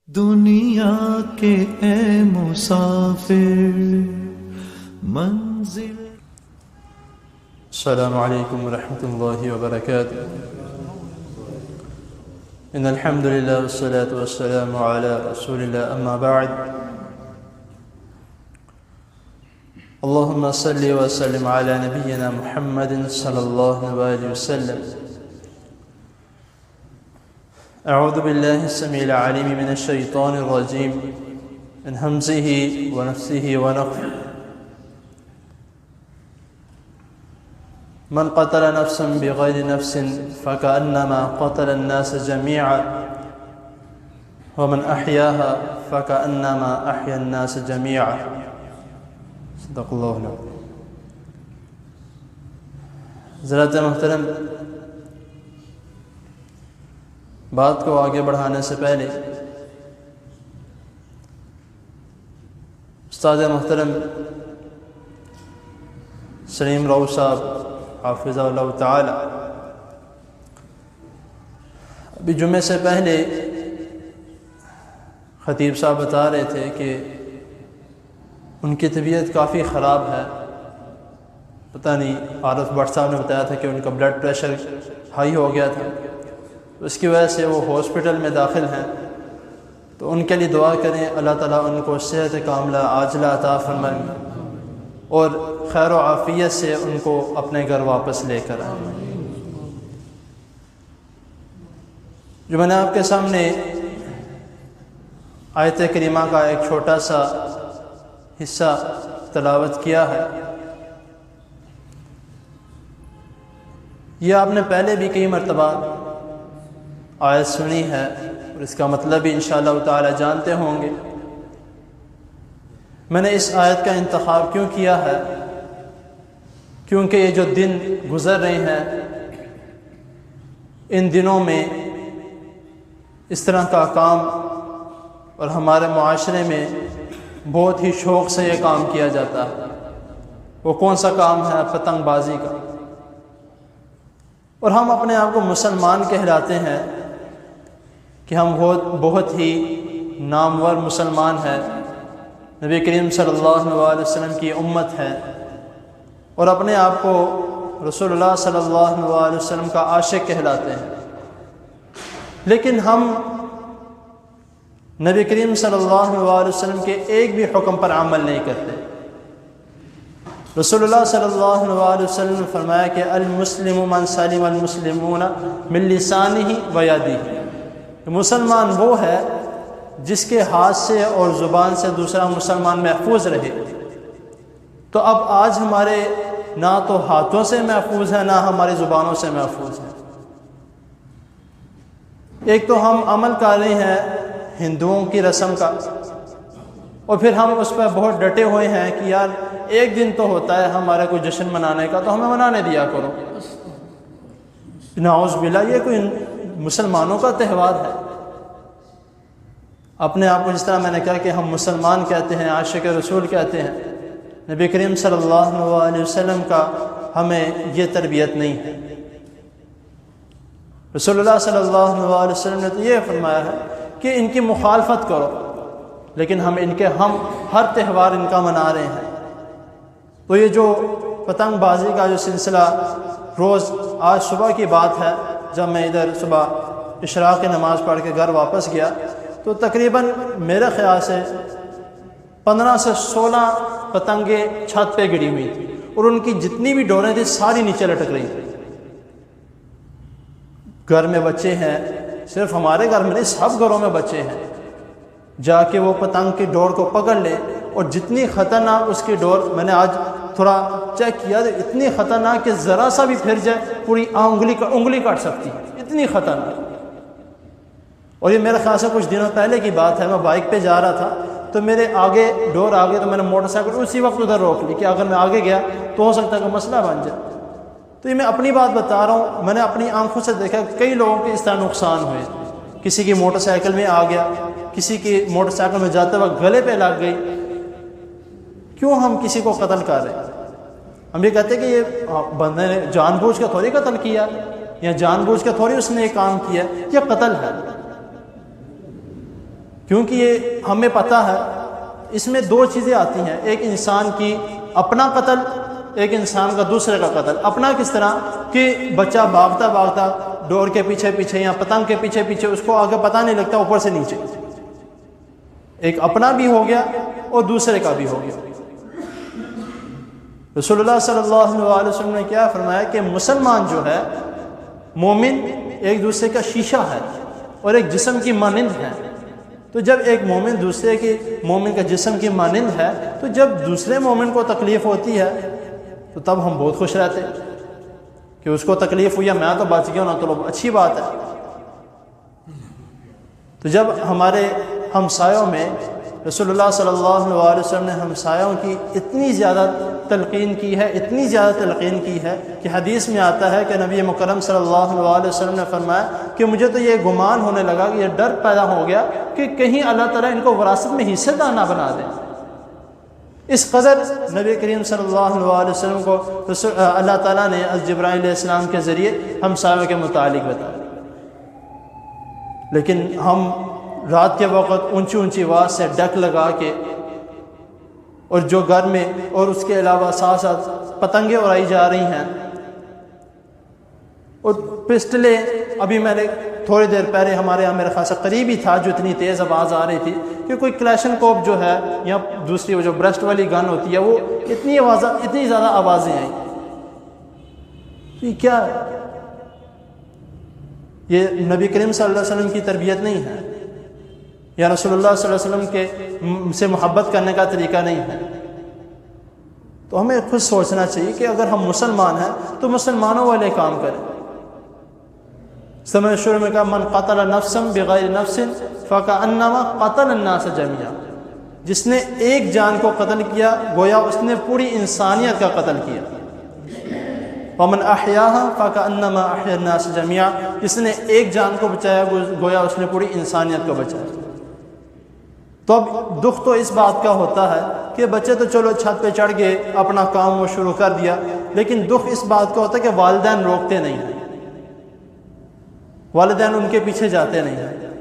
دنیا کے اے مسافر منزل. السلام عليكم ورحمة الله وبركاته. إن الحمد لله والصلاة والسلام على رسول الله، أما بعد. اللهم صل وسلم على نبينا محمد صلى الله عليه وسلم. أعوذ بالله السميع العليم من الشيطان الرجيم من همزه ونفسه ونفخه. من قتل نفسا بغير نفس فكأنما قتل الناس جميعا ومن أحياها فكأنما أحيا الناس جميعا. صدق اللہ العظیم. حضرات محترم، بات کو آگے بڑھانے سے پہلے استاد محترم سلیم راؤ صاحب حافظہ اللہ تعالی ابھی جمعے سے پہلے خطیب صاحب بتا رہے تھے کہ ان کی طبیعت کافی خراب ہے. پتہ نہیں، عارف بٹ صاحب نے بتایا تھا کہ ان کا بلڈ پریشر ہائی ہو گیا تھا، اس کی وجہ سے وہ ہاسپٹل میں داخل ہیں. تو ان کے لیے دعا کریں، اللہ تعالیٰ ان کو صحت کاملہ عاجلہ عطا فرمائیں اور خیر و عافیت سے ان کو اپنے گھر واپس لے کر آئیں. جو میں نے آپ کے سامنے آیت کریمہ کا ایک چھوٹا سا حصہ تلاوت کیا ہے، یہ آپ نے پہلے بھی کئی مرتبہ آیت سنی ہے اور اس کا مطلب بھی انشاءاللہ تعالی جانتے ہوں گے. میں نے اس آیت کا انتخاب کیوں کیا ہے؟ کیونکہ یہ جو دن گزر رہے ہیں، ان دنوں میں اس طرح کا کام اور ہمارے معاشرے میں بہت ہی شوق سے یہ کام کیا جاتا ہے. وہ کون سا کام ہے؟ پتنگ بازی کا. اور ہم اپنے آپ کو مسلمان کہلاتے ہیں کہ ہم بہت ہی نامور مسلمان ہیں، نبی کریم صلی اللہ علیہ وسلم کی امت ہے، اور اپنے آپ کو رسول اللہ صلی اللہ علیہ وسلم کا عاشق کہلاتے ہیں. لیکن ہم نبی کریم صلی اللہ علیہ وسلم کے ایک بھی حکم پر عمل نہیں کرتے. رسول اللہ صلی اللہ علیہ وسلم نے فرمایا کہ المسلم من سلم المسلمون من لسانہ و یدہ. مسلمان وہ ہے جس کے ہاتھ سے اور زبان سے دوسرا مسلمان محفوظ رہے. تو اب آج ہمارے نہ تو ہاتھوں سے محفوظ ہیں، نہ ہماری زبانوں سے محفوظ ہیں. ایک تو ہم عمل کر رہے ہیں ہندوؤں کی رسم کا، اور پھر ہم اس پہ بہت ڈٹے ہوئے ہیں کہ یار ایک دن تو ہوتا ہے ہمارا کوئی جشن منانے کا، تو ہمیں منانے دیا کرو. نعوذ باللہ، یہ کوئی مسلمانوں کا تہوار ہے؟ اپنے آپ کو جس طرح میں نے کہا کہ ہم مسلمان کہتے ہیں، عاشق رسول کہتے ہیں، نبی کریم صلی اللہ علیہ وسلم کا ہمیں یہ تربیت نہیں ہے. رسول اللہ صلی اللہ علیہ وسلم نے تو یہ فرمایا ہے کہ ان کی مخالفت کرو، لیکن ہم ہر تہوار ان کا منا رہے ہیں. تو یہ جو پتنگ بازی کا جو سلسلہ روز، آج صبح کی بات ہے، جب میں ادھر صبح اشراق کی نماز پڑھ کے گھر واپس گیا تو تقریباً میرے خیال سے 15 سے 16 پتنگیں چھت پہ گری ہوئی تھیں، اور ان کی جتنی بھی ڈوریں تھیں ساری نیچے لٹک رہی تھیں. گھر میں بچے ہیں، صرف ہمارے گھر میں نہیں، سب گھروں میں بچے ہیں. جا کے وہ پتنگ کی ڈور کو پکڑ لے، اور جتنی خطرناک اس کی ڈور، میں نے آج تھوڑا چیک کیا تو اتنی خطرناک کہ ذرا سا بھی پھر جائے پوری انگلی کاٹ سکتی ہے، اتنی خطرناک. اور یہ میرے خیال سے کچھ دنوں پہلے کی بات ہے، میں بائک پہ جا رہا تھا تو میرے آگے ڈور آ گئی، تو میں نے موٹر سائیکل اسی وقت ادھر روک لی کہ اگر میں آگے گیا تو ہو سکتا ہے کہ مسئلہ بن جائے. تو یہ میں اپنی بات بتا رہا ہوں، میں نے اپنی آنکھوں سے دیکھا کئی لوگوں کے اس طرح نقصان ہوئے. کسی کی موٹر سائیکل میں آ گیا، کسی کی موٹر سائیکل میں جاتے وقت گلے پہ لگ گئی. کیوں ہم کسی کو قتل کر رہے ہیں؟ ہم یہ کہتے ہیں کہ یہ بندے نے جان بوجھ کے تھوڑی قتل کیا، یا جان بوجھ کے تھوڑی اس نے یہ کام کیا، یہ قتل ہے. کیونکہ یہ ہمیں پتہ ہے اس میں دو چیزیں آتی ہیں، ایک انسان کی اپنا قتل، ایک انسان کا دوسرے کا قتل۔ اپنا کس طرح کہ بچہ بھاگتا بھاگتا ڈور کے پیچھے پیچھے یا پتنگ کے پیچھے پیچھے، اس کو آگے پتہ نہیں لگتا اوپر سے نیچے، ایک اپنا بھی ہو گیا اور دوسرے کا بھی ہو گیا۔ رسول اللہ صلی اللہ علیہ وسلم نے کیا فرمایا کہ مسلمان جو ہے، مومن ایک دوسرے کا شیشہ ہے اور ایک جسم کی مانند ہے۔ تو جب ایک مومن دوسرے کی مومن کا جسم کی مانند ہے، تو جب دوسرے مومن کو تکلیف ہوتی ہے تو تب ہم بہت خوش رہتے کہ اس کو تکلیف ہوئی، میں تو بچ گیا نا، تو اچھی بات ہے۔ تو جب ہمارے ہمسایوں میں رسول اللہ صلی اللہ علیہ وسلم نے ہمسایوں کی اتنی زیادہ تلقین کی ہے، اتنی زیادہ تلقین کی ہے کہ حدیث میں آتا ہے کہ نبی مکرم صلی اللہ علیہ وسلم نے فرمایا کہ مجھے تو یہ گمان ہونے لگا، کہ یہ ڈر پیدا ہو گیا کہ کہیں اللہ تعالیٰ ان کو وراثت میں حصے دار نہ بنا دے۔ اس قدر نبی کریم صلی اللہ علیہ وسلم کو اللہ تعالیٰ نے جبرائیل علیہ السلام کے ذریعے ہمسایوں کے متعلق بتایا۔ لیکن ہم رات کے وقت اونچی اونچی آواز سے ڈک لگا کے، اور جو گھر میں اور اس کے علاوہ ساتھ ساتھ پتنگیں اڑائی جا رہی ہیں، اور پسٹلیں، ابھی میں نے تھوڑی دیر پہلے ہمارے یہاں میرے خاص قریب ہی تھا جو اتنی تیز آواز آ رہی تھی کہ کوئی کلیشن کوپ جو ہے یا دوسری وہ جو برسٹ والی گن ہوتی ہے، وہ اتنی زیادہ آوازیں آئیں۔ تو یہ کیا ہے؟ یہ نبی کریم صلی اللہ علیہ وسلم کی تربیت نہیں ہے، یا رسول اللہ صلی اللہ علیہ وسلم کے سے محبت کرنے کا طریقہ نہیں ہے۔ تو ہمیں خود سوچنا چاہیے کہ اگر ہم مسلمان ہیں تو مسلمانوں والے کام کریں۔ سمجھ شروع میں کہا من قتل نفسا بغیر نفس فکأنما قتل الناس جميعا، جس نے ایک جان کو قتل کیا گویا اس نے پوری انسانیت کا قتل کیا۔ ومن احیاها فکأنما احیا الناس جميعا، جس نے ایک جان کو بچایا گویا اس نے پوری انسانیت کو بچایا۔ تو اب دکھ تو اس بات کا ہوتا ہے کہ بچے تو چلو چھت پہ چڑھ گئے، اپنا کام وہ شروع کر دیا، لیکن دکھ اس بات کا ہوتا ہے کہ والدین روکتے نہیں ہیں، والدین ان کے پیچھے جاتے نہیں ہیں۔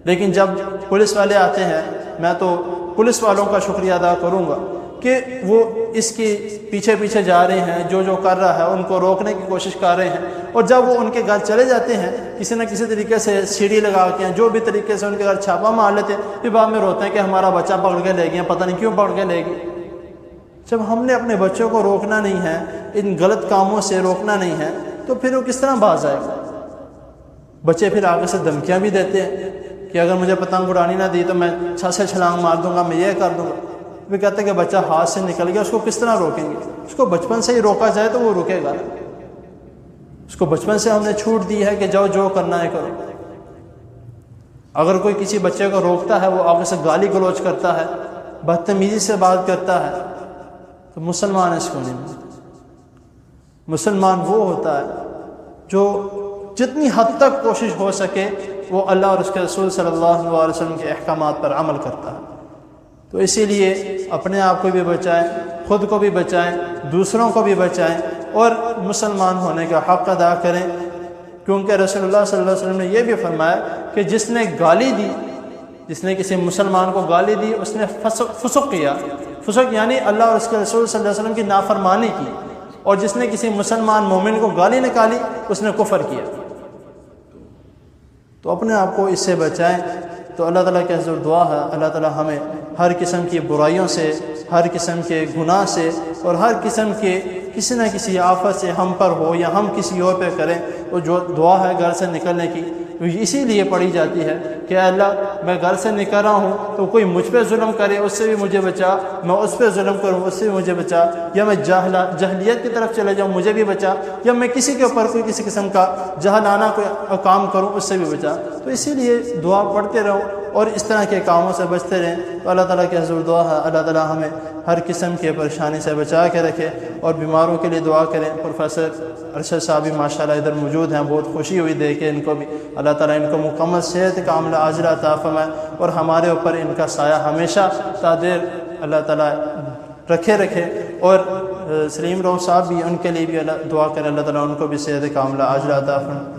لیکن جب پولیس والے آتے ہیں، میں تو پولیس والوں کا شکریہ ادا کروں گا کہ وہ اس کے پیچھے پیچھے جا رہے ہیں، جو جو کر رہا ہے ان کو روکنے کی کوشش کر رہے ہیں، اور جب وہ ان کے گھر چلے جاتے ہیں کسی نہ کسی طریقے سے سیڑھی لگا کے، جو بھی طریقے سے ان کے گھر چھاپا مار لیتے ہیں، پھر بعد میں روتے ہیں کہ ہمارا بچہ پکڑ کے لے گئے، پتہ نہیں کیوں پکڑ کے لے گئے۔ جب ہم نے اپنے بچوں کو روکنا نہیں ہے، ان غلط کاموں سے روکنا نہیں ہے، تو پھر وہ کس طرح باز آئے گا؟ بچے پھر آگے سے دھمکیاں بھی دیتے ہیں کہ اگر مجھے پتنگ اڑانی نہ دی تو میں چھت سے چھلانگ مار دوں گا، میں یہ کر دوں گا۔ وہ کہتے ہیں کہ بچہ ہاتھ سے نکل گیا، اس کو کس طرح روکیں گے؟ اس کو بچپن سے ہی روکا جائے تو وہ رکے گا۔ اس کو بچپن سے ہم نے چھوٹ دی ہے کہ جاؤ جو کرنا ہے کرو۔ اگر کوئی کسی بچے کو روکتا ہے، وہ آگے سے گالی گلوچ کرتا ہے، بدتمیزی سے بات کرتا ہے، تو مسلمان اس کو نہیں ملتا۔ مسلمان وہ ہوتا ہے جو جتنی حد تک کوشش ہو سکے وہ اللہ اور اس کے رسول صلی اللہ علیہ وسلم کے احکامات پر عمل کرتا ہے۔ تو اسی لیے اپنے آپ کو بھی بچائیں، خود کو بھی بچائیں، دوسروں کو بھی بچائیں، اور مسلمان ہونے کا حق ادا کریں، کیونکہ رسول اللہ صلی اللہ علیہ وسلم نے یہ بھی فرمایا کہ جس نے گالی دی، جس نے کسی مسلمان کو گالی دی، اس نے فسق کیا۔ فسق یعنی اللہ اور اس کے رسول صلی اللہ علیہ وسلم کی نافرمانی کی، اور جس نے کسی مسلمان مومن کو گالی نکالی اس نے کفر کیا۔ تو اپنے آپ کو اس سے بچائیں۔ تو اللہ تعالیٰ کے حضور دعا ہے اللہ تعالیٰ ہمیں ہر قسم کی برائیوں سے، ہر قسم کے گناہ سے، اور ہر قسم کے کسی نہ کسی آفت سے ہم پر ہو یا ہم کسی اور پہ کریں، تو جو دعا ہے گھر سے نکلنے کی اسی لیے پڑھی جاتی ہے کہ اے اللہ میں گھر سے نکل رہا ہوں تو کوئی مجھ پہ ظلم کرے اس سے بھی مجھے بچا، میں اس پہ ظلم کروں اس سے بھی مجھے بچا، یا میں جہلیت کی طرف چلے جاؤں مجھے بھی بچا، یا میں کسی کے اوپر کوئی کسی قسم کا جہلانہ کوئی کام کروں اس سے بھی بچا۔ تو اسی لیے دعا پڑھتے رہو اور اس طرح کے کاموں سے بچتے رہیں۔ تو اللہ تعالیٰ کے حضور دعا ہے اللہ تعالیٰ ہمیں ہر قسم کے پریشانی سے بچا کے رکھے، اور بیماروں کے لیے دعا کریں۔ پروفیسر ارشد صاحب بھی ماشاءاللہ ادھر موجود ہیں، بہت خوشی ہوئی دیکھ کے ان کو بھی، اللہ تعالیٰ ان کو مکمل صحت کاملہ عاجلہ عطا فرمائے، اور ہمارے اوپر ان کا سایہ ہمیشہ تا دیر اللہ تعالیٰ رکھے۔ اور سلیم رو صاحب بھی، ان کے لیے بھی دعا کریں اللہ تعالیٰ ان کو بھی صحت کاملہ عاجلہ عطا فرمائے۔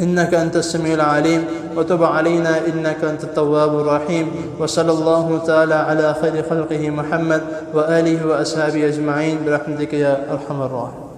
إنك أنت السميع العليم وتب علينا إنك أنت التواب الرحيم। وصلى الله تعالى على خير خلقه محمد وآله وأصحابه أجمعين برحمتك يا أرحم الراحمين.